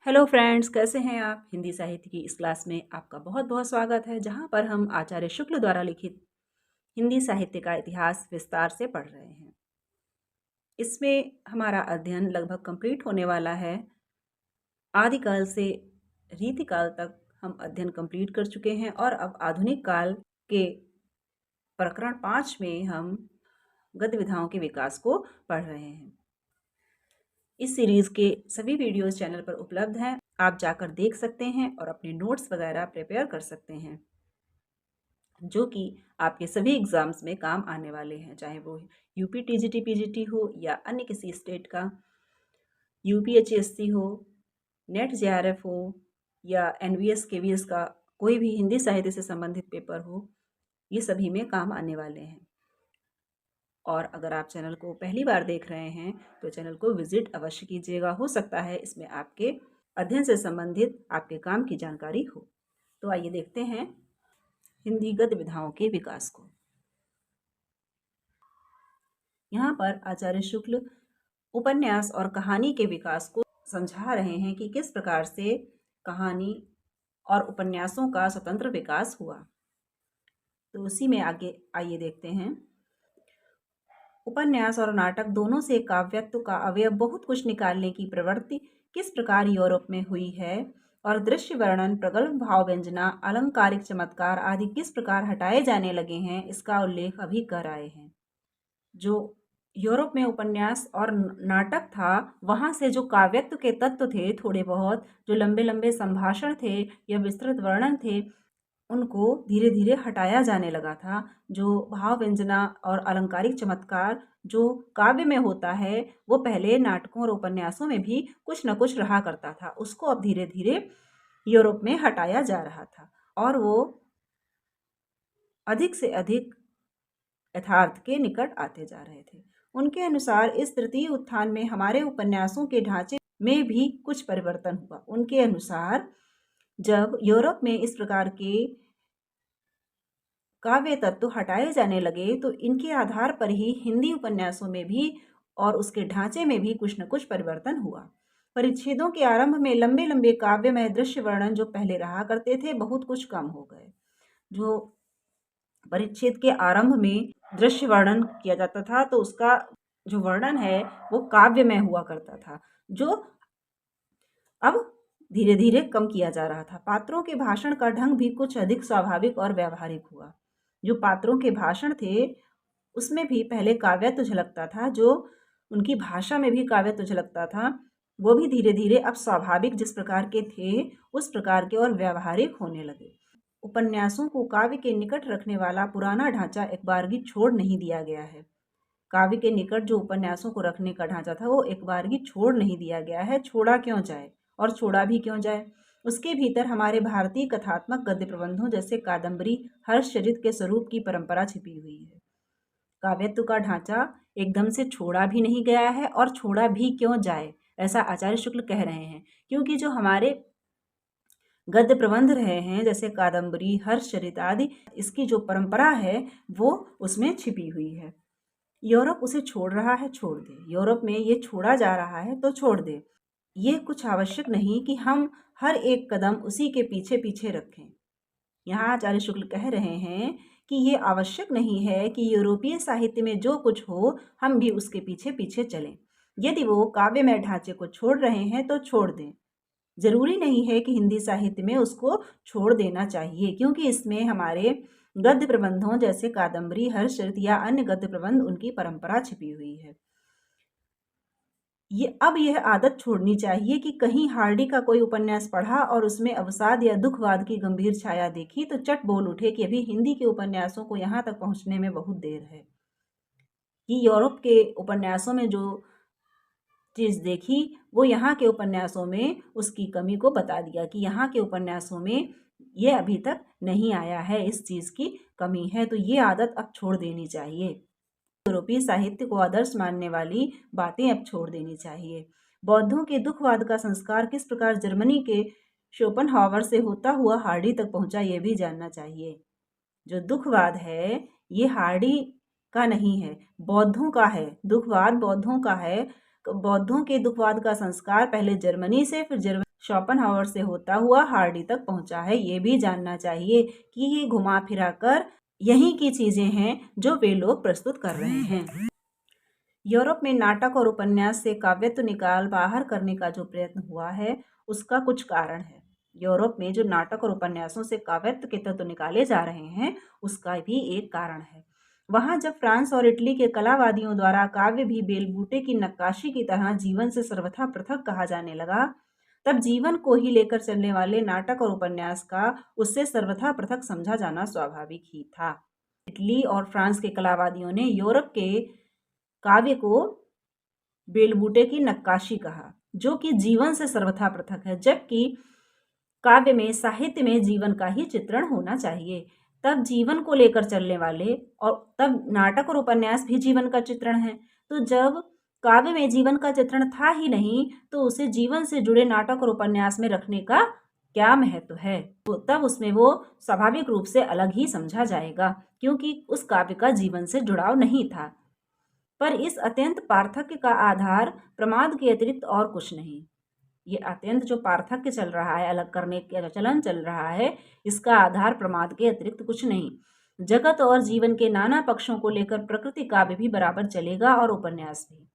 Hello friends, कैसे हैं आप। हिंदी साहित्य की इस क्लास में आपका बहुत बहुत स्वागत है, जहां पर हम आचार्य शुक्ल द्वारा लिखित हिंदी साहित्य का इतिहास विस्तार से पढ़ रहे हैं। इसमें हमारा अध्ययन लगभग कंप्लीट होने वाला है। आदिकाल से रीतिकाल तक हम अध्ययन कंप्लीट कर चुके हैं और अब आधुनिक काल के प्रकरण 5 में हम गद्य विधाओं के विकास को पढ़ रहे हैं। इस सीरीज के सभी वीडियोस चैनल पर उपलब्ध हैं, आप जाकर देख सकते हैं और अपने नोट्स वगैरह प्रिपेयर कर सकते हैं, जो कि आपके सभी एग्जाम्स में काम आने वाले हैं, चाहे वो यूपी टीजीटी पीजीटी हो या अन्य किसी स्टेट का, यूपीएचएससी हो, नेट जेआरएफ हो या एनवीएस केवीएस का कोई भी हिंदी साहित्य से संबंधित पेपर हो, ये सभी में काम आने वाले हैं। और अगर आप चैनल को पहली बार देख रहे हैं तो चैनल को विजिट अवश्य कीजिएगा। हो सकता है इसमें आपके अध्ययन से संबंधित आपके काम की जानकारी हो। तो आइए देखते हैं हिंदी गद्य विधाओं के विकास को। यहाँ पर आचार्य शुक्ल उपन्यास और कहानी के विकास को समझा रहे हैं कि किस प्रकार से कहानी और उपन्यासों का स्वतंत्र विकास हुआ। तो उसी में आगे आइए देखते हैं। उपन्यास और नाटक दोनों से काव्यत्व का अवयव बहुत कुछ निकालने की प्रवृत्ति किस प्रकार यूरोप में हुई है और दृश्य वर्णन, प्रगल्भ भाव व्यंजना, अलंकारिक चमत्कार आदि किस प्रकार हटाए जाने लगे हैं, इसका उल्लेख अभी कर आए हैं। जो यूरोप में उपन्यास और नाटक था, वहाँ से जो काव्यत्व के तत्व थे, थोड़े बहुत जो लंबे लंबे संभाषण थे या विस्तृत वर्णन थे, उनको धीरे धीरे हटाया जाने लगा था। जो भाव व्यंजना और अलंकारिक चमत्कार जो काव्य में होता है, वो पहले नाटकों और उपन्यासों में भी कुछ न कुछ रहा करता था, उसको अब धीरे धीरे यूरोप में हटाया जा रहा था और वो अधिक से अधिक यथार्थ के निकट आते जा रहे थे। उनके अनुसार इस तृतीय उत्थान में हमारे उपन्यासों के ढांचे में भी कुछ परिवर्तन हुआ। उनके अनुसार जब यूरोप में इस प्रकार के काव्य तत्व हटाए जाने लगे तो इनके आधार पर ही हिंदी उपन्यासों में भी और उसके ढांचे में भी कुछ न कुछ परिवर्तन हुआ। परिच्छेदों के आरंभ में लंबे लंबे काव्यमय दृश्य वर्णन जो पहले रहा करते थे, बहुत कुछ कम हो गए। जो परिच्छेद के आरंभ में दृश्य वर्णन किया जाता था तो उसका जो वर्णन है वो काव्य में हुआ करता था, जो अब धीरे धीरे कम किया जा रहा था। पात्रों के भाषण का ढंग भी कुछ अधिक स्वाभाविक और व्यावहारिक हुआ। जो पात्रों के भाषण थे उसमें भी पहले काव्यत्व झलकता था, जो उनकी भाषा में भी काव्यत्व झलकता था, वो भी धीरे धीरे अब स्वाभाविक जिस प्रकार के थे उस प्रकार के और व्यावहारिक होने लगे। उपन्यासों को काव्य के निकट रखने वाला पुराना ढांचा एक बारगी छोड़ नहीं दिया गया है। काव्य के निकट जो उपन्यासों को रखने का ढांचा था वो एक बारगी छोड़ नहीं दिया गया है। छोड़ा क्यों जाए और छोड़ा भी क्यों जाए। उसके भीतर हमारे भारतीय कथात्मक गद्य प्रबंधों जैसे कादम्बरी, हर्षचरित के स्वरूप की परंपरा छिपी हुई है। काव्यत्व का ढांचा एकदम से छोड़ा भी नहीं गया है और छोड़ा भी क्यों जाए, ऐसा आचार्य शुक्ल कह रहे हैं। क्योंकि जो हमारे गद्य प्रबंध रहे हैं जैसे कादम्बरी, हर्षचरित आदि, इसकी जो परंपरा है वो उसमें छिपी हुई है। यूरोप उसे छोड़ रहा है, छोड़ दे। यूरोप में ये छोड़ा जा रहा है तो छोड़ दे। ये कुछ आवश्यक नहीं कि हम हर एक कदम उसी के पीछे पीछे रखें। यहाँ आचार्य शुक्ल कह रहे हैं कि ये आवश्यक नहीं है कि यूरोपीय साहित्य में जो कुछ हो हम भी उसके पीछे पीछे चलें। यदि वो काव्यमय ढांचे को छोड़ रहे हैं तो छोड़ दें। जरूरी नहीं है कि हिंदी साहित्य में उसको छोड़ देना चाहिए, क्योंकि इसमें हमारे गद्य प्रबंधों जैसे कादम्बरी, हर्षचरित या अन्य गद्य प्रबंध उनकी परंपरा छिपी हुई है। अब यह आदत छोड़नी चाहिए कि कहीं हार्डी का कोई उपन्यास पढ़ा और उसमें अवसाद या दुखवाद की गंभीर छाया देखी तो चट बोल उठे कि अभी हिंदी के उपन्यासों को यहाँ तक पहुँचने में बहुत देर है। कि यूरोप के उपन्यासों में जो चीज़ देखी वो यहाँ के उपन्यासों में उसकी कमी को बता दिया कि यहाँ के उपन्यासों में ये अभी तक नहीं आया है, इस चीज़ की कमी है। तो ये आदत अब छोड़ देनी चाहिए। यूरोपीय साहित्य को आदर्श मानने वाली बातें अब छोड़ देनी चाहिए। बौद्धों के दुखवाद का संस्कार किस प्रकार जर्मनी के शोपेनहावर से होता हुआ हार्डी तक पहुंचा, ये भी जानना चाहिए। जो दुखवाद है ये हार्डी का नहीं है, बौद्धों का है। दुखवाद बौद्धों का है। बौद्धों के दुखवाद का संस्कार पहले जर्मनी से, फिर शोपेनहावर से होता हुआ हार्डी तक पहुंचा है। ये भी जानना चाहिए कि ये घुमा फिरा कर यहीं की चीजें हैं जो वे लोग प्रस्तुत कर रहे हैं। यूरोप में नाटक और उपन्यास से काव्यत्व निकाल बाहर करने का जो प्रयत्न हुआ है, उसका कुछ कारण है। यूरोप में जो नाटक और उपन्यासों से काव्यत्व के तत्व निकाले जा रहे हैं, उसका भी एक कारण है। वहां जब फ्रांस और इटली के कलावादियों द्वारा काव्य भी बेलबूटे की नक्काशी की तरह जीवन से सर्वथा पृथक कहा जाने लगा, तब जीवन को ही लेकर चलने वाले नाटक और उपन्यास का उससे सर्वथा पृथक समझा जाना स्वाभाविक ही था। इटली और फ्रांस के कलावादियों ने यूरोप के काव्य को बेलबूटे की नक्काशी कहा, जो कि जीवन से सर्वथा पृथक है, जबकि काव्य में, साहित्य में जीवन का ही चित्रण होना चाहिए। तब जीवन को लेकर चलने वाले, और तब नाटक और उपन्यास भी जीवन का चित्रण है। तो जब काव्य में जीवन का चित्रण था ही नहीं, तो उसे जीवन से जुड़े नाटक और उपन्यास में रखने का क्या महत्व है? तो तब उसमें वो स्वाभाविक रूप से अलग ही समझा जाएगा, क्योंकि उस काव्य का जीवन से जुड़ाव नहीं था। पर इस अत्यंत पार्थक्य का आधार प्रमाद के अतिरिक्त और कुछ नहीं। ये अत्यंत जो पार्थक्य चल रहा है, अलग करने का चलन चल रहा है, इसका आधार प्रमाद के अतिरिक्त कुछ नहीं। जगत और जीवन के नाना पक्षों को लेकर प्रकृति काव्य भी बराबर चलेगा और उपन्यास भी।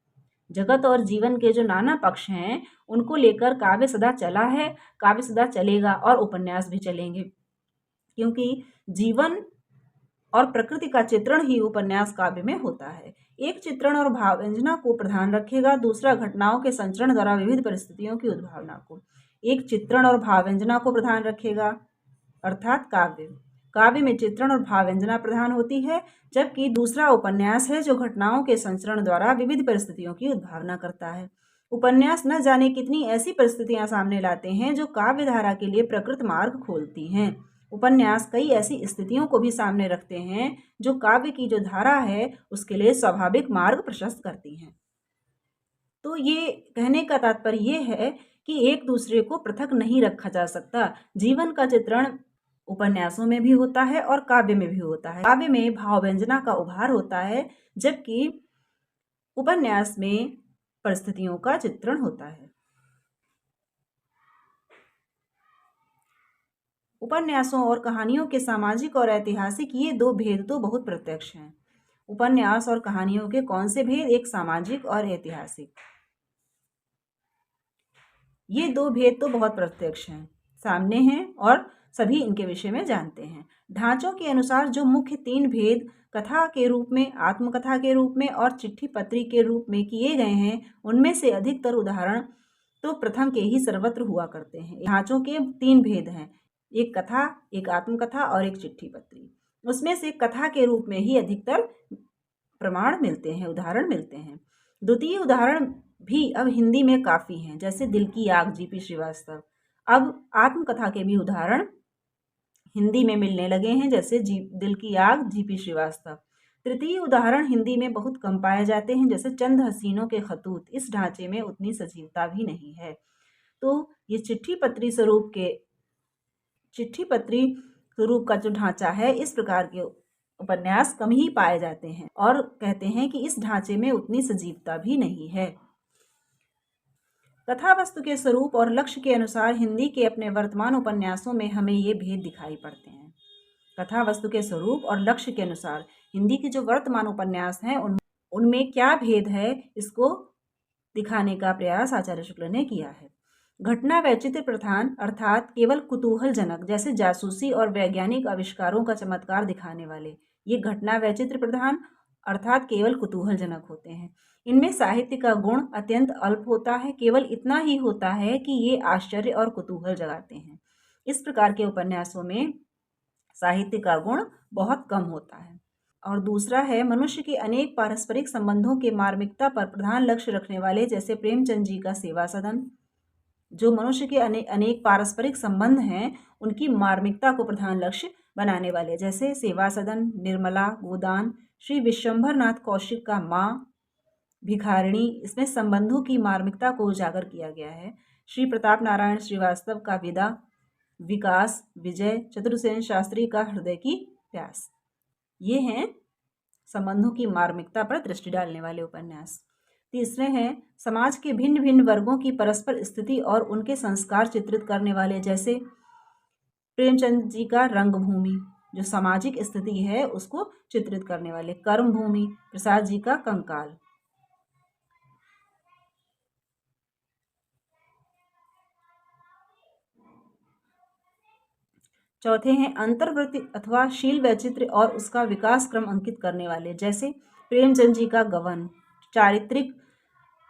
जगत और जीवन के जो नाना पक्ष हैं, उनको लेकर काव्य सदा चला है, काव्य सदा चलेगा और उपन्यास भी चलेंगे, क्योंकि जीवन और प्रकृति का चित्रण ही उपन्यास काव्य में होता है। एक चित्रण और भावव्यंजना को प्रधान रखेगा, दूसरा घटनाओं के संचरण द्वारा विविध परिस्थितियों की उद्भावना को। एक चित्रण और भावव्यंजना को प्रधान रखेगा, अर्थात काव्य। काव्य में चित्रण और भावव्यंजना प्रधान होती है, जबकि दूसरा उपन्यास है जो घटनाओं के संचरण द्वारा विविध परिस्थितियों की उद्भावना करता है। उपन्यास न जाने कितनी ऐसी परिस्थितियां सामने लाते हैं जो काव्य धारा के लिए प्रकृत मार्ग खोलती हैं। उपन्यास कई ऐसी स्थितियों को भी सामने रखते हैं जो काव्य की जो धारा है उसके लिए स्वाभाविक मार्ग प्रशस्त करती हैं। तो ये कहने का तात्पर्य ये है कि एक दूसरे को पृथक नहीं रखा जा सकता। जीवन का चित्रण उपन्यासों में भी होता है और काव्य में भी होता है। काव्य में भाव व्यंजना का उभार होता है, जबकि उपन्यास में परिस्थितियों का चित्रण होता है। उपन्यासों और कहानियों के सामाजिक और ऐतिहासिक ये दो भेद तो बहुत प्रत्यक्ष हैं। उपन्यास और कहानियों के कौन से भेद? एक सामाजिक और ऐतिहासिक। ये दो भेद तो बहुत प्रत्यक्ष हैं, सामने हैं और सभी इनके विषय में जानते हैं। ढांचों के अनुसार जो मुख्य तीन भेद कथा के रूप में, आत्मकथा के रूप में और चिट्ठी पत्री के रूप में किए गए हैं, उनमें से अधिकतर उदाहरण तो प्रथम के ही सर्वत्र हुआ करते हैं। ढांचों के तीन भेद हैं, एक कथा, एक आत्मकथा और एक चिट्ठी पत्री। उसमें से कथा के रूप में ही अधिकतर प्रमाण मिलते हैं, उदाहरण मिलते हैं। द्वितीय उदाहरण भी अब हिंदी में काफ़ी हैं, जैसे दिल की आग जीपी श्रीवास्तव। अब आत्मकथा के भी उदाहरण हिंदी में मिलने लगे हैं, जैसे दिल की आग जीपी श्रीवास्तव। तृतीय उदाहरण हिंदी में बहुत कम पाए जाते हैं, जैसे चंद हसीनों के खतूत। इस ढांचे में उतनी सजीवता भी नहीं है। तो ये चिट्ठी पत्री स्वरूप का जो ढांचा है, इस प्रकार के उपन्यास कम ही पाए जाते हैं और कहते हैं कि इस ढांचे में उतनी सजीवता भी नहीं है। कथा वस्तु के स्वरूप और लक्ष्य के अनुसार हिंदी के अपने वर्तमान उपन्यासों में हमें ये भेद दिखाई पड़ते हैं। कथा वस्तु के स्वरूप और लक्ष्य के अनुसार हिंदी के जो वर्तमान उपन्यास हैं उनमें क्या भेद है, इसको दिखाने का प्रयास आचार्य शुक्ल ने किया है। घटना वैचित्र्य प्रधान, अर्थात केवल कुतूहलजनक, जैसे जासूसी और वैज्ञानिक आविष्कारों का चमत्कार दिखाने वाले, ये घटना वैचित्र्य प्रधान अर्थात केवल कुतूहलजनक होते हैं। इनमें साहित्य का गुण अत्यंत अल्प होता है, केवल इतना ही होता है कि ये आश्चर्य और कुतूहल जगाते हैं। इस प्रकार के उपन्यासों में साहित्य का गुण बहुत कम होता है। और दूसरा है मनुष्य के अनेक पारस्परिक संबंधों के मार्मिकता पर प्रधान लक्ष्य रखने वाले, जैसे प्रेमचंद जी का सेवा सदन। जो मनुष्य के अनेक पारस्परिक संबंध हैं, उनकी मार्मिकता को प्रधान लक्ष्य बनाने वाले, जैसे सेवा सदन, निर्मला, गोदान, श्री विश्वंभर नाथ कौशिक का माँ भिखारिणी। इसमें संबंधों की मार्मिकता को उजागर किया गया है। श्री प्रताप नारायण श्रीवास्तव का विदा, विकास, विजय, चतुर्सेन शास्त्री का हृदय की प्यास, ये हैं संबंधों की मार्मिकता पर दृष्टि डालने वाले उपन्यास। तीसरे हैं समाज के भिन्न भिन्न वर्गों की परस्पर स्थिति और उनके संस्कार चित्रित करने वाले, जैसे प्रेमचंद जी का रंगभूमि जो सामाजिक स्थिति है उसको चित्रित करने वाले, कर्मभूमि प्रसाद जी का कंकाल। चौथे हैं अंतर्वृत्ति अथवा शील वैचित्र्य और उसका विकास क्रम अंकित करने वाले, जैसे प्रेमचंद जी का गबन। चारित्रिक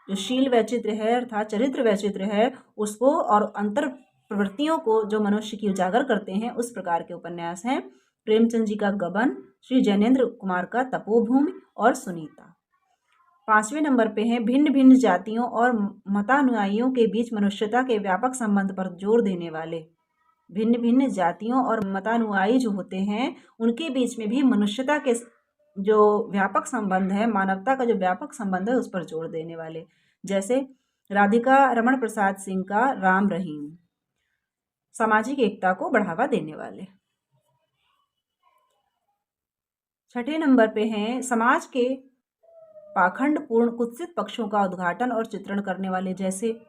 जो शील वैचित्र्य है अर्थात चरित्र वैचित्र्य है उसको और अंतर प्रवृत्तियों को जो मनुष्य की उजागर करते हैं उस प्रकार के उपन्यास हैं प्रेमचंद जी का गबन, श्री जैनेन्द्र कुमार का तपोभूमि और सुनीता। 5वें नंबर पे हैं भिन्न भिन्न जातियों और मतानुयायियों के बीच मनुष्यता के व्यापक संबंध पर जोर देने वाले। भिन्न भिन्न जातियों और मतानुयायी जो होते हैं उनके बीच में भी मनुष्यता के जो व्यापक संबंध है, मानवता का जो व्यापक संबंध है उस पर जोर देने वाले, जैसे राधिका रमण प्रसाद सिंह का राम रहीम। सामाजिक एकता को बढ़ावा देने वाले। 6ठे नंबर पे हैं समाज के पाखंडपूर्ण कुत्सित पक्षों का उद्घाटन और चित्रण करने वाले, जैसे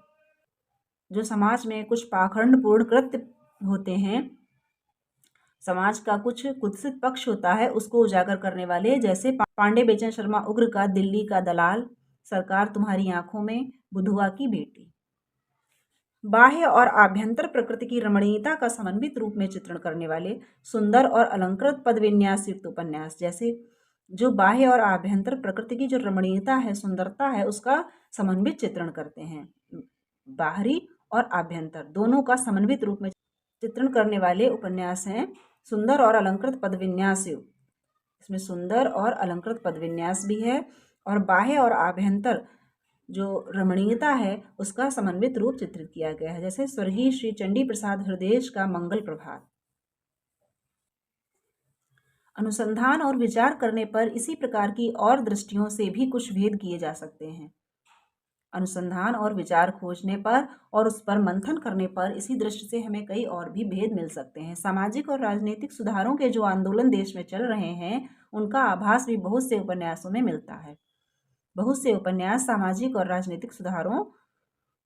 जो समाज में कुछ पाखंडपूर्ण कृत्य होते हैं, समाज का कुछ कुत्सित पक्ष होता है उसको उजागर करने वाले, जैसे पांडे बेचन शर्मा उग्र का दिल्ली का दलाल, सरकार तुम्हारी आंखों में, बुधुआ की बेटी। बाह्य और आभ्यंतर प्रकृति की रमणीयता का समन्वित रूप में चित्रण करने वाले सुंदर और अलंकृत पद विन्यास युक्त उपन्यास, जैसे जो बाह्य और आभ्यंतर प्रकृति की जो रमणीयता है, सुंदरता है, उसका समन्वित चित्रण करते हैं। बाहरी और आभ्यंतर दोनों का समन्वित रूप में चित्रण करने वाले उपन्यास हैं सुंदर और अलंकृत पद विन्यास युक्त। इसमें सुंदर और अलंकृत पद विन्यास भी है और बाह्य और आभ्यंतर जो रमणीयता है उसका समन्वित रूप चित्रित किया गया है, जैसे स्वर्गीय श्री चंडी प्रसाद हृदयेश का मंगल प्रभात। अनुसंधान और विचार करने पर इसी प्रकार की और दृष्टियों से भी कुछ भेद किए जा सकते हैं। अनुसंधान और विचार खोजने पर और उस पर मंथन करने पर इसी दृष्टि से हमें कई और भी भेद मिल सकते हैं। सामाजिक और राजनीतिक सुधारों के जो आंदोलन देश में चल रहे हैं उनका आभास भी बहुत से उपन्यासों में मिलता है। बहुत से उपन्यास सामाजिक और राजनीतिक सुधारों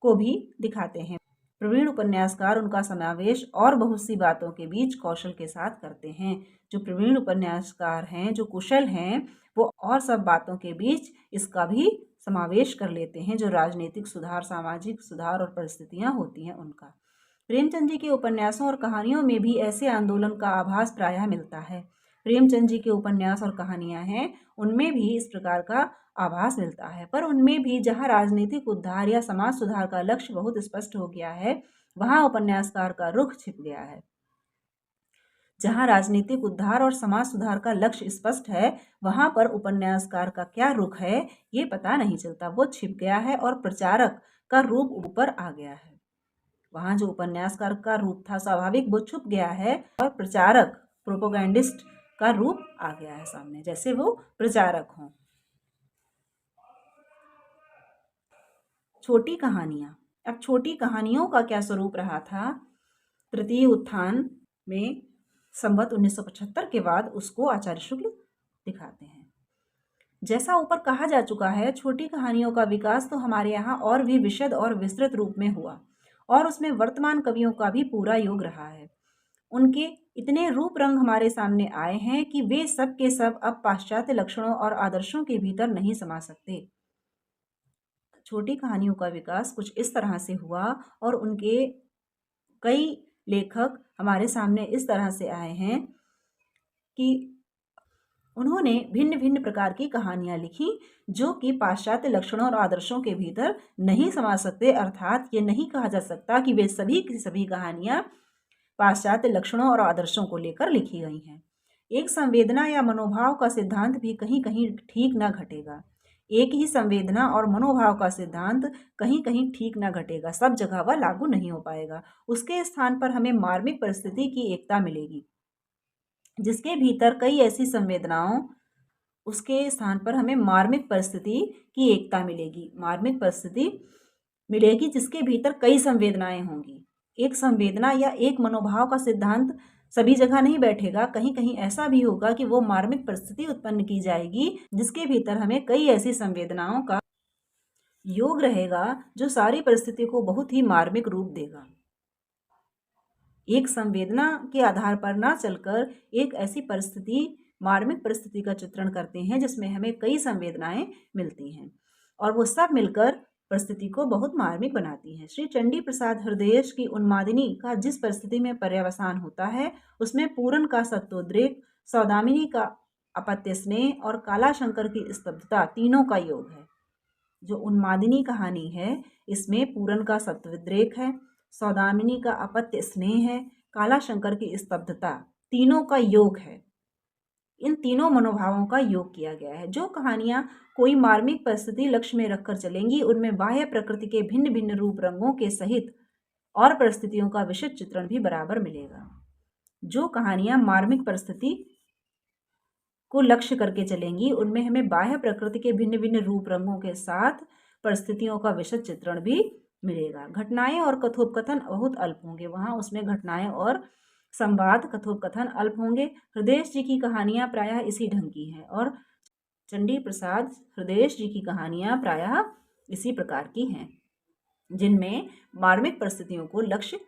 को भी दिखाते हैं। प्रवीण उपन्यासकार उनका समावेश और बहुत सी बातों के बीच कौशल के साथ करते हैं। जो प्रवीण उपन्यासकार हैं, जो कुशल हैं, वो और सब बातों के बीच इसका भी समावेश कर लेते हैं, जो राजनीतिक सुधार, सामाजिक सुधार और परिस्थितियां होती हैं उनका। प्रेमचंद जी के उपन्यासों और कहानियों में भी ऐसे आंदोलन का आभास प्रायः मिलता है। प्रेमचंद जी के उपन्यास और कहानियां हैं उनमें भी इस प्रकार का आभास मिलता है, पर उनमें भी जहां राजनीतिक उद्धार या समाज सुधार का लक्ष्य बहुत स्पष्ट हो गया है वहां उपन्यासकार का रुख छिप गया है। जहां राजनीतिक उद्धार और समाज सुधार का लक्ष्य स्पष्ट है वहां पर उपन्यासकार का क्या रुख है ये पता नहीं चलता, वो छिप गया है और प्रचारक का रूप ऊपर आ गया है। वहां जो उपन्यासकार का रूप था स्वाभाविक वो छुप गया है और प्रचारक, प्रोपोगैंडिस्ट का रूप आ गया है सामने, जैसे वो प्रचारक हों। छोटी कहानियां। अब छोटी कहानियों का क्या स्वरूप रहा था तृतीय उत्थान में संवत 1975 के बाद, उसको आचार्य शुक्ल दिखाते हैं। जैसा ऊपर कहा जा चुका है, छोटी कहानियों का विकास तो हमारे यहाँ और भी विशद और विस्तृत रूप में हुआ और उसमें वर्तमान कवियों का भी पूरा योग रहा है। उनके इतने रूप रंग हमारे सामने आए हैं कि वे सब के सब अब पाश्चात्य लक्षणों और आदर्शों के भीतर नहीं समा सकते। छोटी कहानियों का विकास कुछ इस तरह से हुआ और उनके कई लेखक हमारे सामने इस तरह से आए हैं कि उन्होंने भिन्न भिन्न प्रकार की कहानियां लिखी जो कि पाश्चात्य लक्षणों और आदर्शों के भीतर नहीं समा सकते, अर्थात ये नहीं कहा जा सकता कि वे सभी की सभी कहानियां पाश्चात्य लक्षणों और आदर्शों को लेकर लिखी गई हैं। एक संवेदना या मनोभाव का सिद्धांत भी कहीं कहीं ठीक ना घटेगा। एक ही संवेदना और मनोभाव का सिद्धांत कहीं कहीं ठीक ना घटेगा, सब जगह वह लागू नहीं हो पाएगा। उसके स्थान पर हमें मार्मिक परिस्थिति की एकता मिलेगी, जिसके भीतर कई ऐसी संवेदनाओं, उसके स्थान पर हमें मार्मिक परिस्थिति की एकता मिलेगी। मार्मिक परिस्थिति मिलेगी जिसके भीतर कई संवेदनाएं होंगी। एक संवेदना या एक मनोभाव का सिद्धांत सभी जगह नहीं बैठेगा, कहीं कहीं ऐसा भी होगा कि वो मार्मिक परिस्थिति उत्पन्न की जाएगी जिसके भीतर हमें कई ऐसी संवेदनाओं का योग रहेगा जो सारी परिस्थिति को बहुत ही मार्मिक रूप देगा। एक संवेदना के आधार पर ना चलकर एक ऐसी परिस्थिति, मार्मिक परिस्थिति का चित्रण करते हैं जिसमें हमें कई संवेदनाएं मिलती हैं और वो सब मिलकर परिस्थिति को बहुत मार्मिक बनाती हैं। श्री चंडी प्रसाद हृदयेश की उन्मादिनी का जिस परिस्थिति में पर्यवसान होता है उसमें पूरन का सत्योद्रेक, सौदामिनी का अपत्य स्नेह और कालाशंकर की स्तब्धता तीनों का योग है। जो उन्मादिनी कहानी है इसमें पूरन का सत्योद्रेक है, सौदामिनी का अपत्य स्नेह है, कालाशंकर की स्तब्धता, तीनों का योग है। इन तीनों मनोभावों का योग किया गया है। जो कहानियां कोई मार्मिक परिस्थिति लक्ष्य में रखकर चलेंगी उनमें बाह्य प्रकृति के भिन्न भिन्न रूप रंगों के सहित और परिस्थितियों का विशद चित्रण भी बराबर मिलेगा। जो कहानियां मार्मिक परिस्थिति को लक्ष्य करके चलेंगी उनमें हमें बाह्य प्रकृति के भिन्न भिन्न रूप रंगों के साथ परिस्थितियों का विशद चित्रण भी मिलेगा। घटनाएं और कथोपकथन बहुत अल्प होंगे, वहां उसमें घटनाएं और संवाद कथोपकथन अल्प होंगे। हृदयेश जी की कहानियां प्रायः इसी ढंग की हैं और चंडी प्रसाद हृदयेश जी की कहानियां प्रायः इसी प्रकार की हैं जिनमें मार्मिक परिस्थितियों को लक्ष्य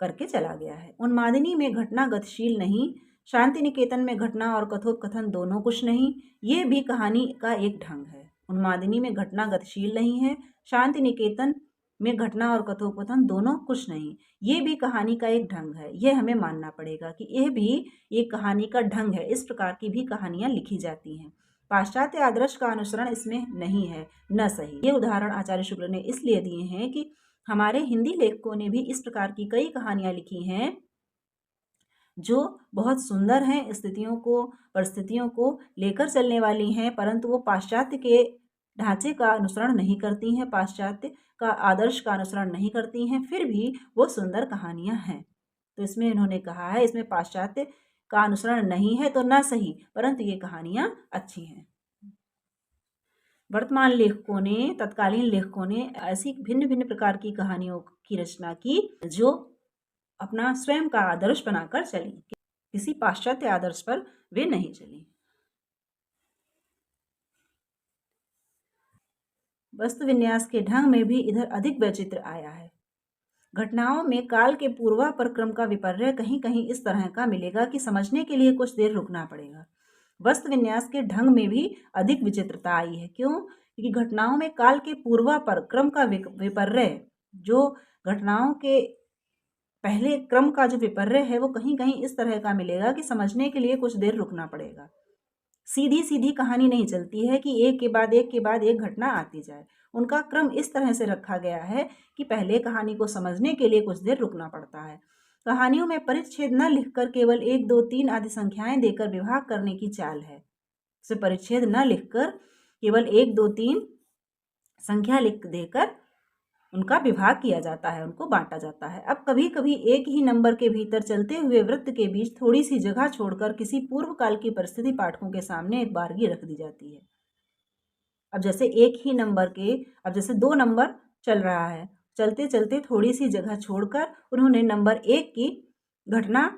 करके चला गया है। उन्मादिनी में घटना गतिशील नहीं, शांति निकेतन में घटना और कथोपकथन दोनों कुछ नहीं, ये भी कहानी का एक ढंग है। उन्मादिनी में घटना गतिशील नहीं है, शांति निकेतन में घटना और कथोपकथन दोनों कुछ नहीं, ये भी कहानी का एक ढंग है। यह हमें मानना पड़ेगा कि यह भी एक कहानी का ढंग है। इस प्रकार की भी कहानियां लिखी जाती हैं। पाश्चात्य आदर्श का अनुसरण इसमें नहीं है, न सही। ये उदाहरण आचार्य शुक्ल ने इसलिए दिए हैं कि हमारे हिंदी लेखकों ने भी इस प्रकार की कई कहानियां लिखी हैं जो बहुत सुंदर हैं, स्थितियों को, परिस्थितियों को लेकर चलने वाली हैं, परंतु वो पाश्चात्य के ढांचे का अनुसरण नहीं करती हैं, पाश्चात्य का आदर्श का अनुसरण नहीं करती हैं, फिर भी वो सुंदर कहानियां हैं। तो इसमें इन्होंने कहा है इसमें पाश्चात्य का अनुसरण नहीं है तो ना सही, परंतु ये कहानियां अच्छी हैं। वर्तमान लेखकों ने, तत्कालीन लेखकों ने ऐसी भिन्न भिन्न प्रकार की कहानियों की रचना की जो अपना स्वयं का आदर्श बनाकर चली, किसी पाश्चात्य आदर्श पर वे नहीं चली। वस्तु विन्यास के ढंग में भी इधर अधिक वैचित्र आया है। घटनाओं में काल के पूर्वापर क्रम का विपर्य कहीं कहीं इस तरह का मिलेगा कि समझने के लिए कुछ देर रुकना पड़ेगा। वस्तु विन्यास के ढंग में भी अधिक विचित्रता आई है। क्यों? क्योंकि घटनाओं में काल के पूर्वापर क्रम का विपर्य, जो घटनाओं के पहले क्रम का जो विपर्य है वो कहीं कहीं इस तरह का मिलेगा कि समझने के लिए कुछ देर रुकना पड़ेगा। सीधी सीधी कहानी नहीं चलती है कि एक के बाद एक के बाद एक घटना आती जाए। उनका क्रम इस तरह से रखा गया है कि पहले कहानी को समझने के लिए कुछ देर रुकना पड़ता है। कहानियों में परिच्छेद न लिखकर केवल 1, 2, 3 आदि संख्याएं देकर विभाग करने की चाल है। से परिच्छेद न लिखकर केवल 1, 2, 3 संख्या लिख देकर उनका विभाग किया जाता है, उनको बांटा जाता है। अब कभी कभी एक ही नंबर के भीतर चलते हुए वृत्त के बीच थोड़ी सी जगह छोड़कर किसी पूर्व काल की परिस्थिति पाठकों के सामने एक बारगी रख दी जाती है। अब जैसे एक ही नंबर के, अब जैसे 2 नंबर चल रहा है, चलते चलते थोड़ी सी जगह छोड़कर उन्होंने नंबर 1 की घटना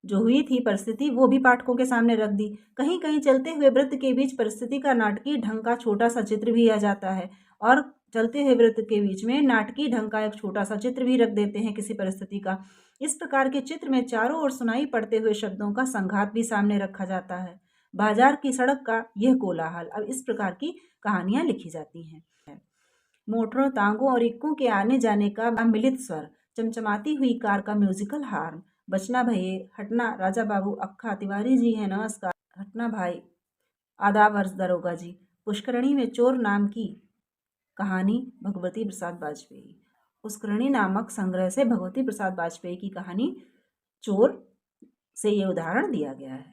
जो हुई थी परिस्थिति वो भी पाठकों के सामने रख दी। कहीं कहीं चलते हुए वृत्त के बीच परिस्थिति का नाटकीय ढंग का छोटा सा चित्र भी आ जाता है और चलते हुए वृत्त के बीच में नाटकीय ढंग का एक छोटा सा चित्र भी रख देते हैं किसी परिस्थिति का। इस प्रकार के चित्र में चारों ओर सुनाई पड़ते हुए शब्दों का संघात भी सामने रखा जाता है। बाजार की सड़क का यह कोलाहल, अब इस प्रकार की कहानियां लिखी जाती हैं। मोटरों, तांगों और इक्कों के आने जाने का मिलित स्वर, चमचमाती हुई कार का म्यूजिकल हार्न, बचना भैये, हटना, राजा बाबू, अक्खा, तिवारी जी हैं, नमस्कार, हटना भाई, आदाब अर्ज दरोगा जी, पुष्करणी में चोर नाम की कहानी भगवती प्रसाद वाजपेयी। पुष्करणी नामक संग्रह से भगवती प्रसाद वाजपेयी की कहानी चोर से ये उदाहरण दिया गया है।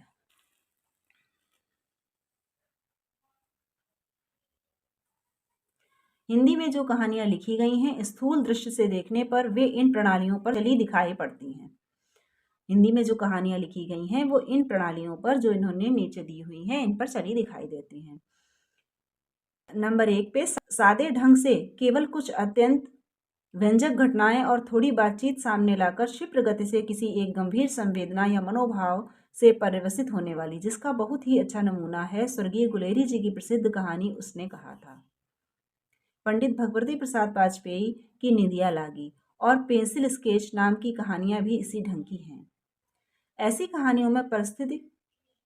हिंदी में जो कहानियां लिखी गई हैं स्थूल दृष्टि से देखने पर वे इन प्रणालियों पर चली दिखाई पड़ती हैं। हिंदी में जो कहानियां लिखी गई हैं वो इन प्रणालियों पर जो इन्होंने नीचे दी हुई हैं इन पर चली दिखाई देती हैं। नंबर 1 पे सादे ढंग से केवल कुछ अत्यंत व्यंजक घटनाएं और थोड़ी बातचीत सामने लाकर क्षिप्र गति से किसी एक गंभीर संवेदना या मनोभाव से परिवसित होने वाली, जिसका बहुत ही अच्छा नमूना है स्वर्गीय गुलेरी जी की प्रसिद्ध कहानी उसने कहा था। पंडित भगवती प्रसाद वाजपेयी की निंदिया लागी और पेंसिल स्केच नाम की कहानियां भी इसी ढंग की हैं। ऐसी कहानियों में परिस्थिति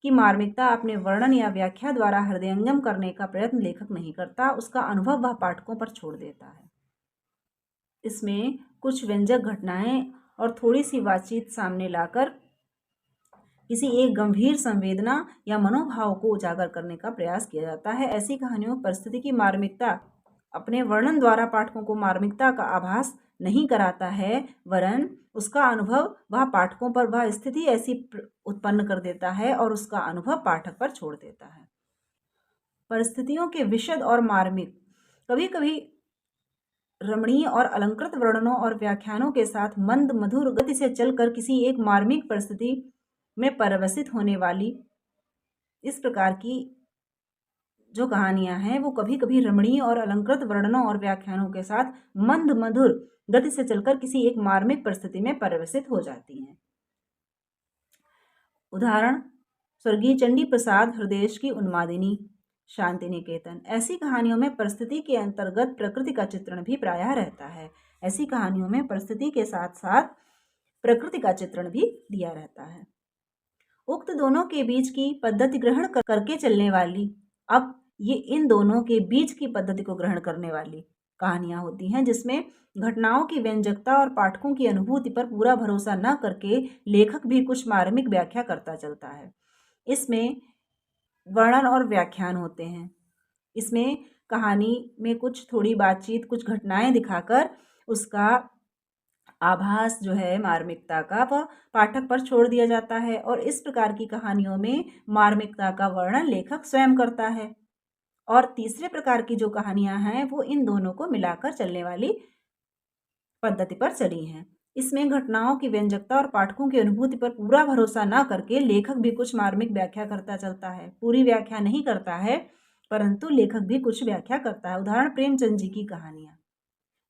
की मार्मिकता अपने वर्णन या व्याख्या द्वारा हृदयंगम करने का प्रयत्न लेखक नहीं करता, उसका अनुभव वह पाठकों पर छोड़ देता है। इसमें कुछ व्यंजक घटनाएं और थोड़ी सी बातचीत सामने लाकर किसी एक गंभीर संवेदना या मनोभाव को उजागर करने का प्रयास किया जाता है। ऐसी कहानियों में परिस्थिति की मार्मिकता अपने वर्णन द्वारा पाठकों को मार्मिकता का आभास नहीं कराता है, वरन उसका अनुभव वह पाठकों पर वह स्थिति ऐसी उत्पन्न कर देता है और उसका अनुभव पाठक पर छोड़ देता है। परिस्थितियों के विशद और मार्मिक कभी कभी रमणीय और अलंकृत वर्णनों और व्याख्यानों के साथ मंद मधुर गति से चलकर किसी एक मार्मिक परिस्थिति में परवशित होने वाली इस प्रकार की जो कहानियां हैं वो कभी कभी रमणीय और अलंकृत वर्णनों और व्याख्यानों के साथ मंद मधुर गति से चलकर किसी एक मार्मिक परिस्थिति में परवशित हो जाती हैं। उदाहरण स्वर्गीय चंडी प्रसाद हृदयेश की उन्मादिनी, शांति निकेतन। ऐसी कहानियों में परिस्थिति के अंतर्गत प्रकृति का चित्रण भी प्रायः रहता है। ऐसी कहानियों में परिस्थिति के साथ साथ प्रकृति का चित्रण भी दिया रहता है। उक्त दोनों के बीच की पद्धति ग्रहण करके चलने वाली, अब ये इन दोनों के बीच की पद्धति को ग्रहण करने वाली कहानियां होती हैं, जिसमें घटनाओं की व्यंजकता और पाठकों की अनुभूति पर पूरा भरोसा न करके लेखक भी कुछ मार्मिक व्याख्या करता चलता है। इसमें वर्णन और व्याख्यान होते हैं। इसमें कहानी में कुछ थोड़ी बातचीत, कुछ घटनाएं दिखाकर उसका आभास जो है मार्मिकता का वह पाठक पर छोड़ दिया जाता है और इस प्रकार की कहानियों में मार्मिकता का वर्णन लेखक स्वयं करता है। और तीसरे प्रकार की जो कहानियां हैं वो इन दोनों को मिलाकर चलने वाली पद्धति पर चली हैं। इसमें घटनाओं की व्यंजकता और पाठकों की अनुभूति पर पूरा भरोसा न करके लेखक भी कुछ मार्मिक व्याख्या करता चलता है। पूरी व्याख्या नहीं करता है, परंतु लेखक भी कुछ व्याख्या करता है। उदाहरण प्रेमचंद जी की कहानियां।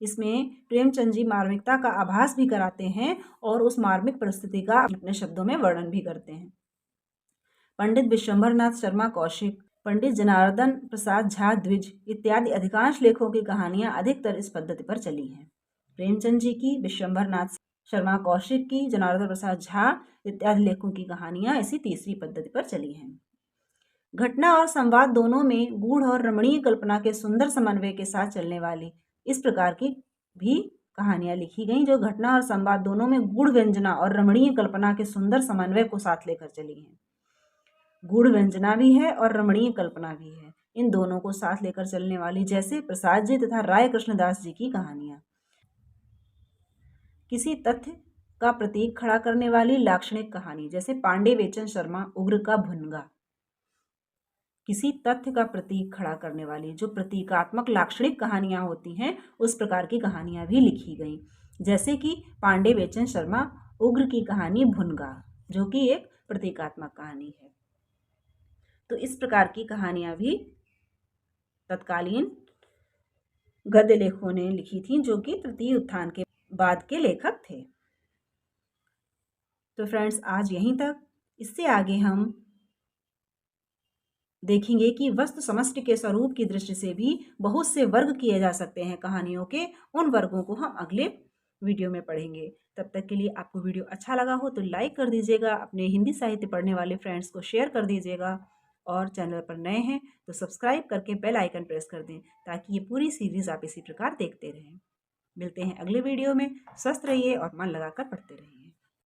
इसमें प्रेमचंद जी मार्मिकता का आभास भी कराते हैं और उस मार्मिक परिस्थिति का अपने शब्दों में वर्णन भी करते हैं। पंडित विश्वंभरनाथ शर्मा कौशिक, पंडित जनार्दन प्रसाद झा द्विज इत्यादि अधिकांश लेखकों की कहानियां अधिकतर इस पद्धति पर चली हैं। प्रेमचंद जी की, विश्वंभरनाथ शर्मा कौशिक की, जनार्दन प्रसाद झा इत्यादि लेखकों की कहानियां इसी तीसरी पद्धति पर चली हैं। घटना और संवाद दोनों में गूढ़ और रमणीय कल्पना के सुंदर समन्वय के साथ चलने वाली इस प्रकार की भी कहानियां लिखी गई, जो घटना और संवाद दोनों में गूढ़ व्यंजना और रमणीय कल्पना के सुंदर समन्वय को साथ लेकर चली हैं। गूढ़ व्यंजना भी है और रमणीय कल्पना भी है, इन दोनों को साथ लेकर चलने वाली, जैसे प्रसाद जी तथा राय कृष्णदास जी की कहानियां। किसी तथ्य का प्रतीक खड़ा करने वाली लाक्षणिक कहानी, जैसे पांडे वेचन शर्मा उग्र का भुनगा। किसी तथ्य का प्रतीक खड़ा करने वाली जो प्रतीकात्मक लाक्षणिक कहानियां होती हैं, उस प्रकार की कहानियां भी लिखी गई, जैसे कि पांडे वेचन शर्मा उग्र की कहानी भुनगा, जो कि एक प्रतीकात्मक कहानी है। तो इस प्रकार की कहानियां भी तत्कालीन गद्य लेखकों ने लिखी थी, जो कि तृतीय उत्थान के बाद के लेखक थे। तो फ्रेंड्स, आज यहीं तक। इससे आगे हम देखेंगे कि वस्तु समष्टि के स्वरूप की दृष्टि से भी बहुत से वर्ग किए जा सकते हैं कहानियों के। उन वर्गों को हम अगले वीडियो में पढ़ेंगे। तब तक के लिए आपको वीडियो अच्छा लगा हो तो लाइक कर दीजिएगा, अपने हिंदी साहित्य पढ़ने वाले फ्रेंड्स को शेयर कर दीजिएगा और चैनल पर नए हैं तो सब्सक्राइब करके बेल आइकन प्रेस कर दें, ताकि ये पूरी सीरीज आप इसी प्रकार देखते रहें। मिलते हैं अगले वीडियो में। स्वस्थ रहिए और मन लगाकर पढ़ते रहिए।